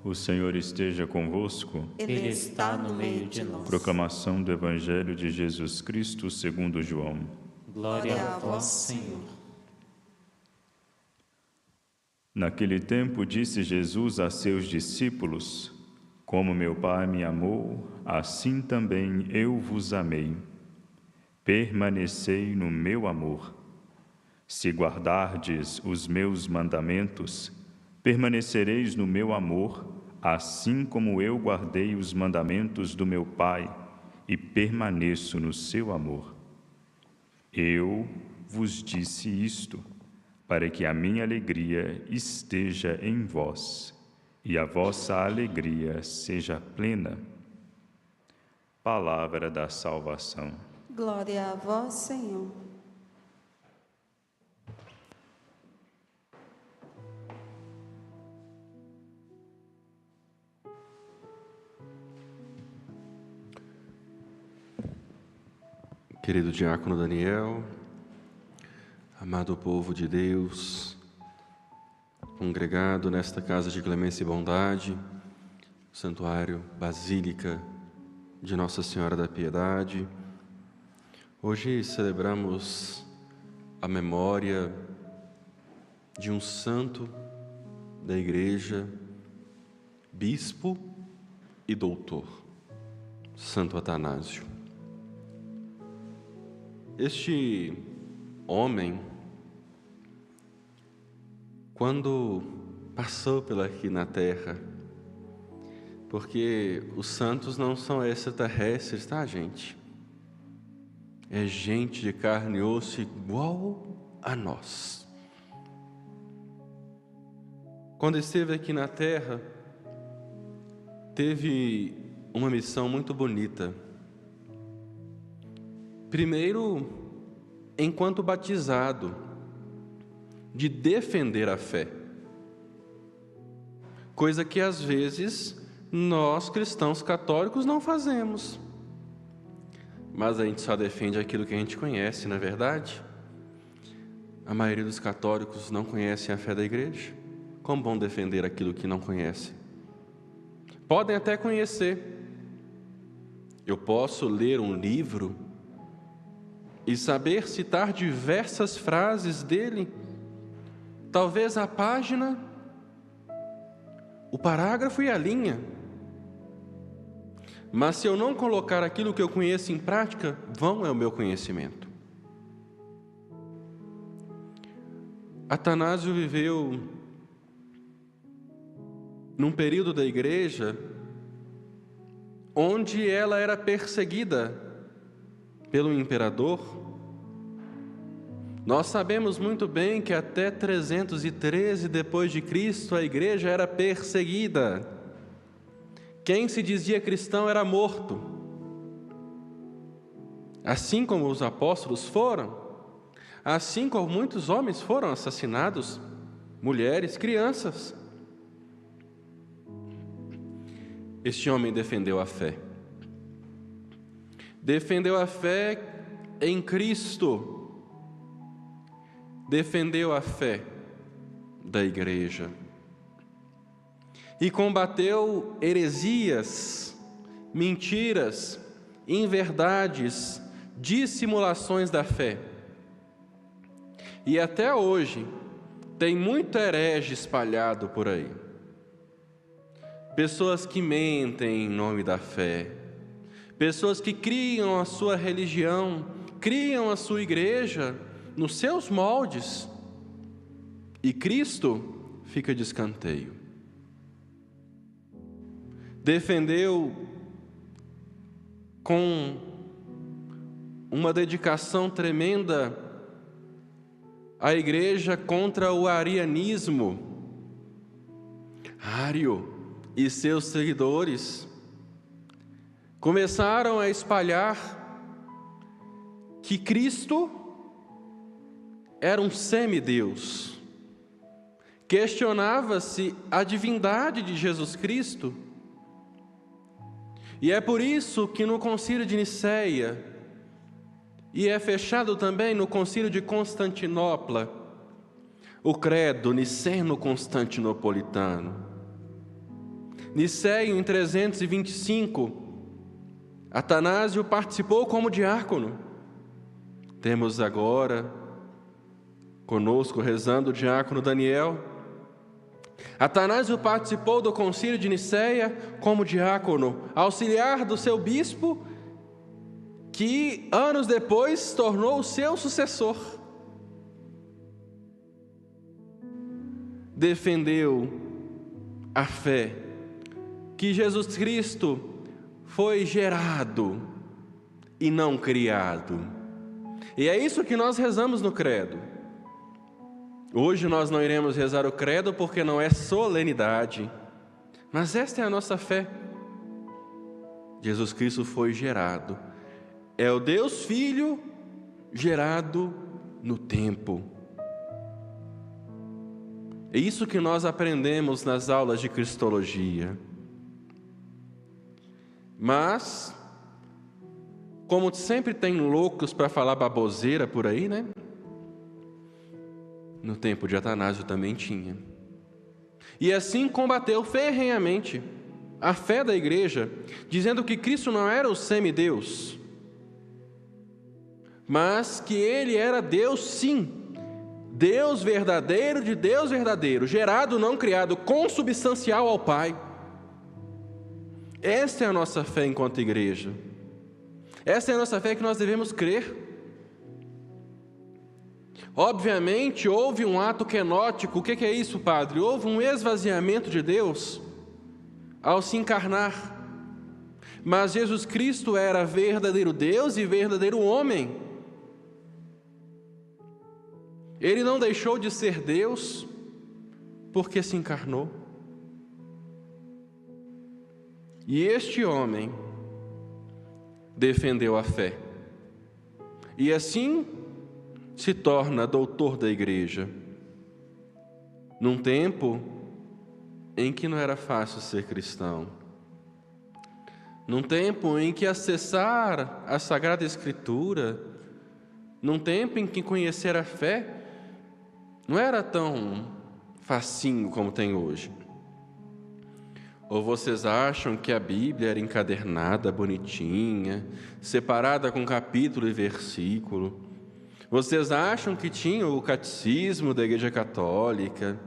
O Senhor esteja convosco. Ele está no meio de nós. Proclamação do Evangelho de Jesus Cristo segundo João. Glória a vós, Senhor. Naquele tempo disse Jesus a seus discípulos: Como meu Pai me amou, assim também eu vos amei. Permanecei no meu amor. Se guardardes os meus mandamentos, permanecereis no meu amor, assim como eu guardei os mandamentos do meu Pai e permaneço no seu amor. Eu vos disse isto, para que a minha alegria esteja em vós e a vossa alegria seja plena. Palavra da salvação. Glória a vós, Senhor. Querido diácono Daniel, amado povo de Deus, congregado nesta casa de clemência e bondade, Santuário Basílica de Nossa Senhora da Piedade, hoje celebramos a memória de um santo da Igreja, bispo e doutor, Santo Atanásio. Este homem, quando passou aqui na terra, porque os santos não são extraterrestres, tá, gente? É gente de carne e osso igual a nós. Quando esteve aqui na terra, teve uma missão muito bonita. Primeiro, enquanto batizado, de defender a fé. Coisa que às vezes nós cristãos católicos não fazemos. Mas a gente só defende aquilo que a gente conhece, não é verdade? A maioria dos católicos não conhecem a fé da igreja. Como vão defender aquilo que não conhecem? Podem até conhecer. Eu posso ler um livro e saber citar diversas frases dele, talvez a página, o parágrafo e a linha. Mas se eu não colocar aquilo que eu conheço em prática, vão é o meu conhecimento. Atanásio viveu num período da igreja onde ela era perseguida pelo imperador. Nós sabemos muito bem que até 313 depois de Cristo a igreja era perseguida. Quem se dizia cristão era morto. Assim como os apóstolos foram, assim como muitos homens foram assassinados, mulheres, crianças. Este homem defendeu a fé. Defendeu a fé em Cristo, defendeu a fé da igreja e combateu heresias, mentiras, inverdades, dissimulações da fé. E até hoje tem muito herege espalhado por aí, pessoas que mentem em nome da fé, pessoas que criam a sua religião, criam a sua igreja nos seus moldes, e Cristo fica de escanteio. Defendeu com uma dedicação tremenda a igreja contra o arianismo. Ário e seus seguidores começaram a espalhar que Cristo era um semideus. Questionava-se a divindade de Jesus Cristo. E é por isso que no Concílio de Nicéia, e é fechado também no Concílio de Constantinopla, o credo niceno-constantinopolitano, Nicéia, em 325, Atanásio participou como diácono. Temos agora conosco rezando o diácono Daniel. Atanásio participou do concílio de Nicéia como diácono, auxiliar do seu bispo, que anos depois tornou o seu sucessor. Defendeu a fé que Jesus Cristo foi gerado e não criado. E é isso que nós rezamos no credo. Hoje nós não iremos rezar o credo porque não é solenidade, mas esta é a nossa fé. Jesus Cristo foi gerado. É o Deus Filho gerado no tempo. É isso que nós aprendemos nas aulas de Cristologia. Mas, como sempre tem loucos para falar baboseira por aí, né? No tempo de Atanásio também tinha. E assim combateu ferrenhamente a fé da igreja, dizendo que Cristo não era o semideus, mas que ele era Deus sim, Deus verdadeiro de Deus verdadeiro, gerado, não criado, consubstancial ao Pai. Esta é a nossa fé enquanto igreja. Esta é a nossa fé que nós devemos crer. Obviamente, houve um ato kenótico. O que é isso, padre? Houve um esvaziamento de Deus ao se encarnar. Mas Jesus Cristo era verdadeiro Deus e verdadeiro homem. Ele não deixou de ser Deus porque se encarnou. E este homem defendeu a fé. E assim se torna doutor da igreja, num tempo em que não era fácil ser cristão, num tempo em que acessar a Sagrada Escritura, num tempo em que conhecer a fé não era tão facinho como tem hoje. Ou vocês acham que a Bíblia era encadernada, bonitinha, separada com capítulo e versículo? Vocês acham que tinha o catecismo da Igreja Católica?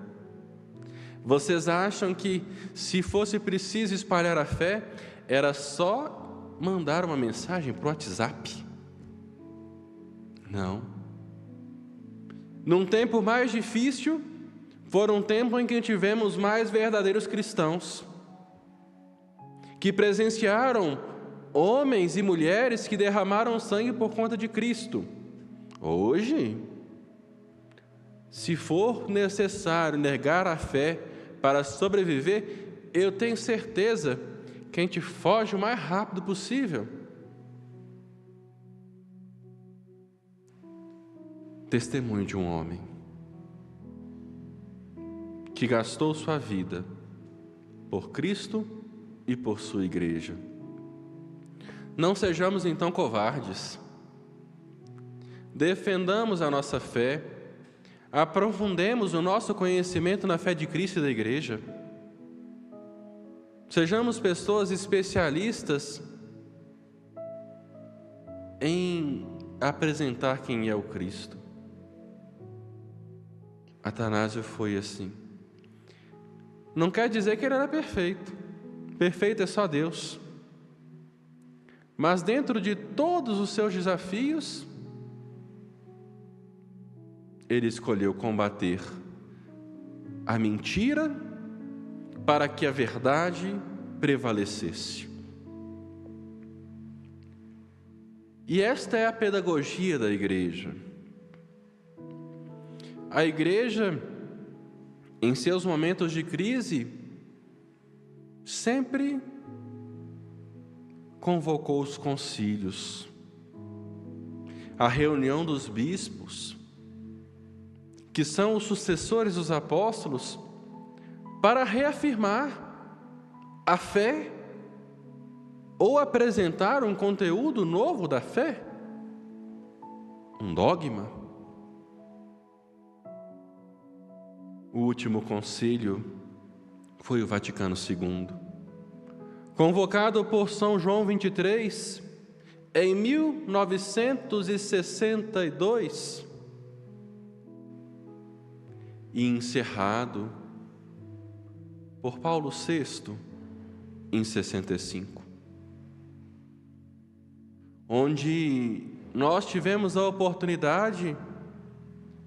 Vocês acham que, se fosse preciso espalhar a fé, era só mandar uma mensagem para o WhatsApp? Não. Num tempo mais difícil, foi um tempo em que tivemos mais verdadeiros cristãos, que presenciaram homens e mulheres que derramaram sangue por conta de Cristo. Hoje, se for necessário negar a fé para sobreviver, eu tenho certeza que a gente foge o mais rápido possível. Testemunho de um homem que gastou sua vida por Cristo e por sua igreja. Não sejamos então covardes. Defendamos a nossa fé, aprofundemos o nosso conhecimento na fé de Cristo e da igreja. Sejamos pessoas especialistas em apresentar quem é o Cristo. Atanásio foi assim. Não quer dizer que ele era perfeito. Perfeito é só Deus. Mas dentro de todos os seus desafios, ele escolheu combater a mentira para que a verdade prevalecesse. E esta é a pedagogia da igreja. A igreja, em seus momentos de crise, sempre convocou os concílios, a reunião dos bispos, que são os sucessores dos apóstolos, para reafirmar a fé ou apresentar um conteúdo novo da fé, um dogma. O último concílio foi o Vaticano II. convocado por São João 23, em 1962, e encerrado por Paulo VI em 65, onde nós tivemos a oportunidade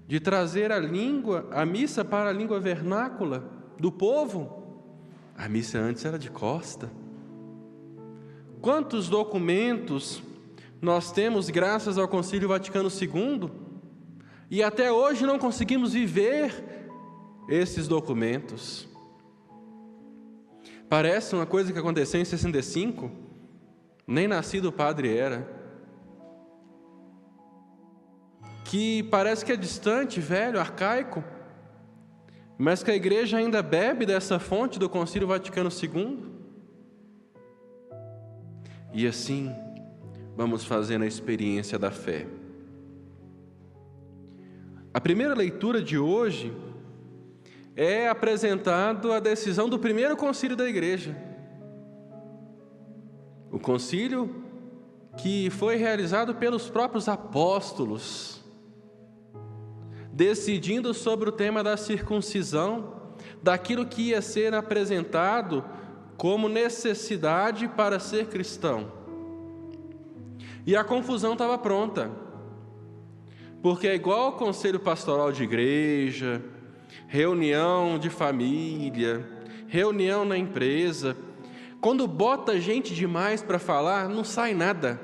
de trazer a missa para a língua vernácula do povo. A missa antes era de costa. Quantos documentos nós temos graças ao Concílio Vaticano II e até hoje não conseguimos viver esses documentos. Parece uma coisa que aconteceu em 65, nem nascido o padre era, que parece que é distante, velho, arcaico, mas que a igreja ainda bebe dessa fonte do Concílio Vaticano II. E assim, vamos fazendo a experiência da fé. A primeira leitura de hoje é apresentado a decisão do primeiro concílio da igreja. O concílio que foi realizado pelos próprios apóstolos, decidindo sobre o tema da circuncisão, daquilo que ia ser apresentado como necessidade para ser cristão. E a confusão estava pronta, porque é igual ao conselho pastoral de igreja, reunião de família, reunião na empresa. Quando bota gente demais para falar, não sai nada,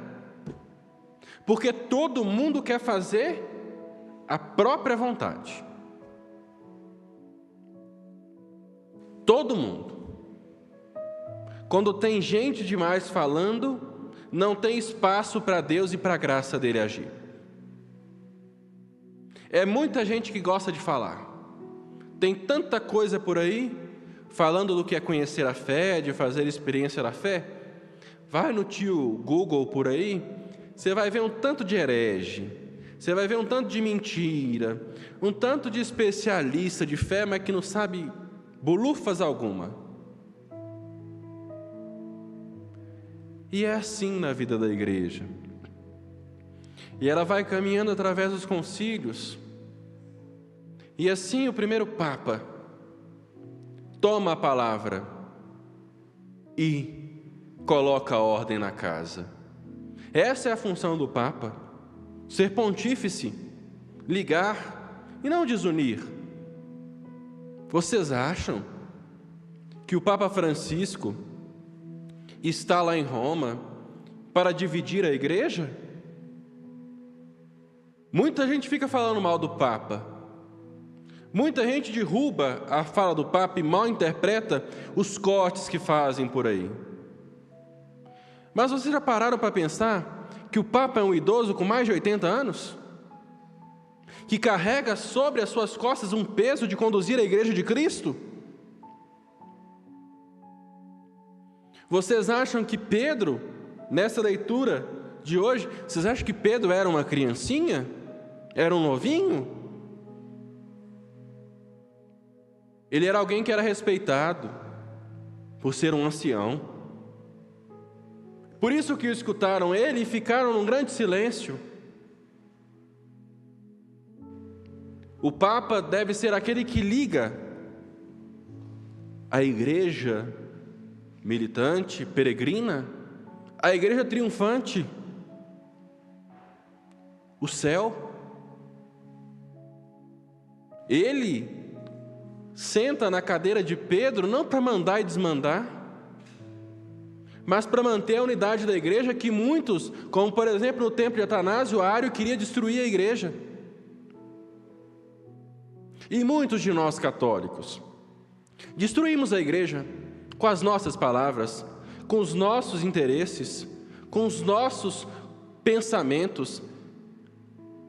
porque todo mundo quer fazer a própria vontade. Todo mundo. Quando tem gente demais falando, não tem espaço para Deus e para a graça dele agir. É muita gente que gosta de falar. Tem tanta coisa por aí, falando do que é conhecer a fé, de fazer experiência da fé. Vai no tio Google por aí, você vai ver um tanto de herege, você vai ver um tanto de mentira, um tanto de especialista de fé, mas que não sabe bolufas alguma. E é assim na vida da igreja. E ela vai caminhando através dos concílios. E assim o primeiro Papa toma a palavra e coloca a ordem na casa. Essa é a função do Papa: ser pontífice, ligar e não desunir. Vocês acham que o Papa Francisco está lá em Roma para dividir a igreja? Muita gente fica falando mal do Papa. Muita gente derruba a fala do Papa e mal interpreta os cortes que fazem por aí. Mas vocês já pararam para pensar que o Papa é um idoso com mais de 80 anos? Que carrega sobre as suas costas um peso de conduzir a igreja de Cristo? Vocês acham que Pedro, nessa leitura de hoje, vocês acham que Pedro era uma criancinha? Era um novinho? Ele era alguém que era respeitado por ser um ancião. Por isso que escutaram ele e ficaram num grande silêncio. O Papa deve ser aquele que liga a igreja militante, peregrina, a igreja triunfante, o céu. Ele senta na cadeira de Pedro não para mandar e desmandar, mas para manter a unidade da igreja, que muitos, como por exemplo no tempo de Atanásio, Ário queria destruir a igreja. E muitos de nós católicos destruímos a igreja com as nossas palavras, com os nossos interesses, com os nossos pensamentos.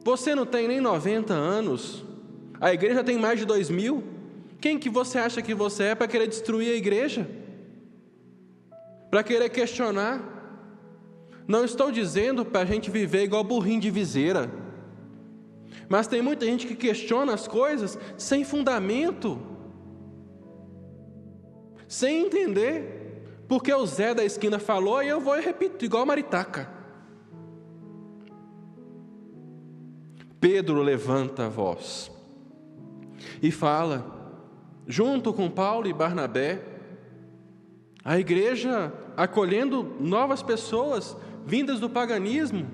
Você não tem nem 90 anos, a igreja tem mais de 2000. Quem que você acha que você é para querer destruir a igreja? Para querer questionar? Não estou dizendo para a gente viver igual burrinho de viseira, mas tem muita gente que questiona as coisas sem fundamento, sem entender. porque o Zé da esquina falou e eu vou e repito, igual maritaca. Pedro levanta a voz e fala, junto com Paulo e Barnabé, a igreja acolhendo novas pessoas vindas do paganismo.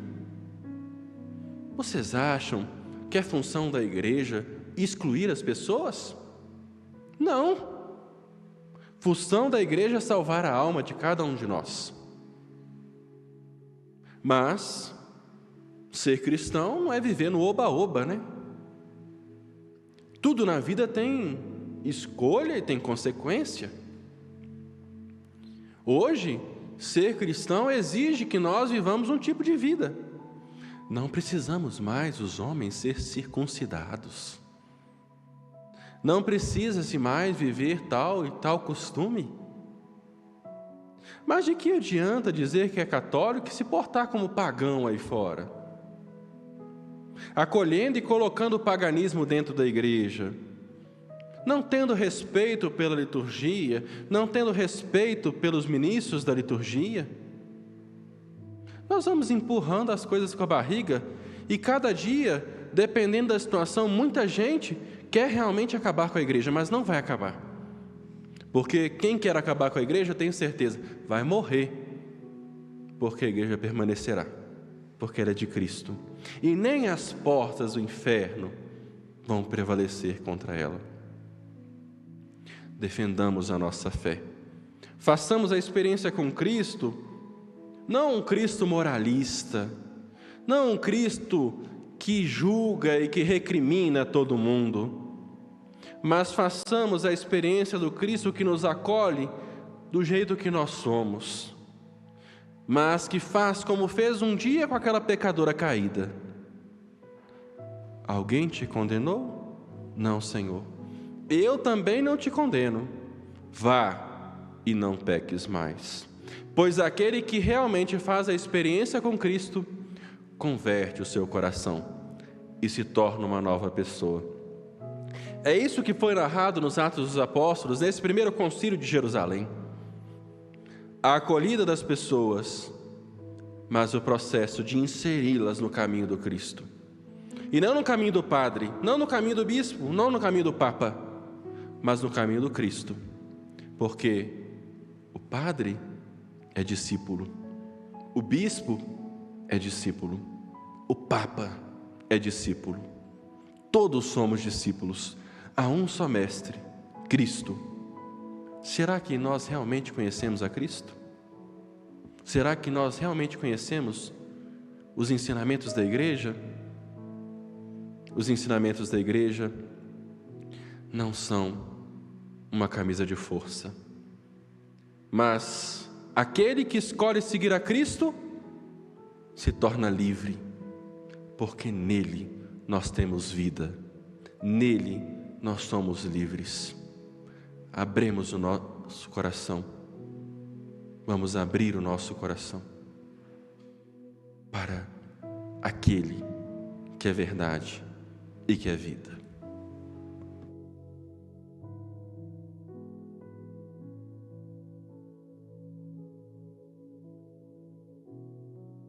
Vocês acham que é função da igreja excluir as pessoas? Não. Função da igreja é salvar a alma de cada um de nós. Mas ser cristão não é viver no oba-oba, né? Tudo na vida tem escolha e tem consequência. Hoje, ser cristão exige que nós vivamos um tipo de vida. Não precisamos mais, os homens, ser circuncidados. Não precisa-se mais viver tal e tal costume. Mas de que adianta dizer que é católico e se portar como pagão aí fora? Acolhendo e colocando o paganismo dentro da igreja, não tendo respeito pela liturgia, não tendo respeito pelos ministros da liturgia. Nós vamos empurrando as coisas com a barriga e cada dia, dependendo da situação, muita gente quer realmente acabar com a igreja, mas não vai acabar. Porque quem quer acabar com a igreja, tenho certeza, vai morrer, porque a igreja permanecerá, porque ela é de Cristo. E nem as portas do inferno vão prevalecer contra ela. Defendamos a nossa fé. Façamos a experiência com Cristo, não um Cristo moralista, não um Cristo que julga e que recrimina todo mundo, mas façamos a experiência do Cristo que nos acolhe do jeito que nós somos, mas que faz como fez um dia com aquela pecadora caída. Alguém te condenou? Não, Senhor. Eu também não te condeno. Vá e não peques mais. Pois aquele que realmente faz a experiência com Cristo, converte o seu coração e se torna uma nova pessoa. É isso que foi narrado nos Atos dos Apóstolos, nesse primeiro concílio de Jerusalém. A acolhida das pessoas, mas o processo de inseri-las no caminho do Cristo. E não no caminho do padre, não no caminho do bispo, não no caminho do papa, mas no caminho do Cristo. Porque o padre é discípulo, o bispo é discípulo, o papa é discípulo. Todos somos discípulos. Há um só mestre, Cristo. Será que nós realmente conhecemos a Cristo? Será que nós realmente conhecemos os ensinamentos da igreja? Os ensinamentos da igreja não são uma camisa de força, mas aquele que escolhe seguir a Cristo se torna livre, porque nele nós temos vida, nele nós somos livres. Abremos o nosso coração, vamos abrir o nosso coração para aquele que é verdade e que é vida.